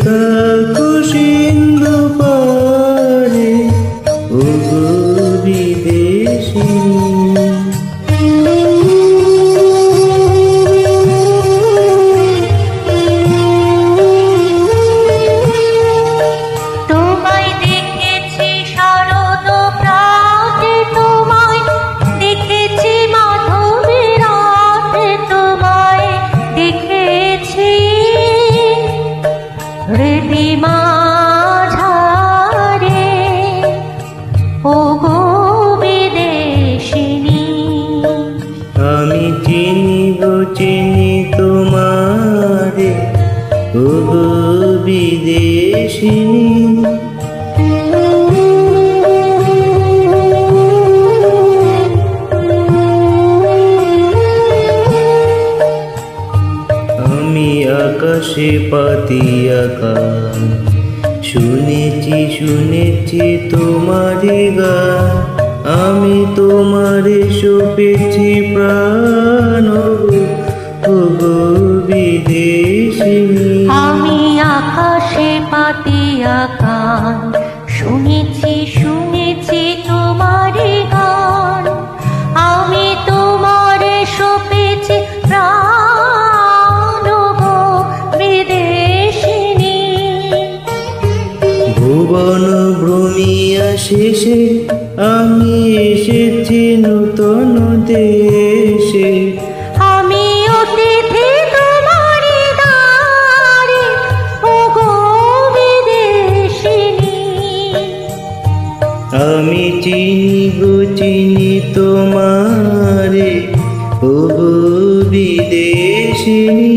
কাকু সিন্ধু পারে ওগো বিদেশিনী। আমি চিনি গো চিনি তোমারে ওগো বিদেশিনী। আমি আকাশে পাতিয়া গান শুনেছি শুনেছি তোমারে গান। আমি তোমারে সপেছি প্রাণ ওগো বিদেশিনী। আমি আকাশে পাতিয়া গান শুনেছি শুনেছি তোমারে গান। আমি তোমারে সপেছি প্রাণ ওগো বিদেশিনী। ভুবন ভ্রমিয়া শেষে আমি এসেছি নূতন দেশে। আমি অতিথি তোমারি দ্বারে ওগো বিদেশিনী। আমি চিনি গো চিনি তোমারে ওগো বিদেশিনী।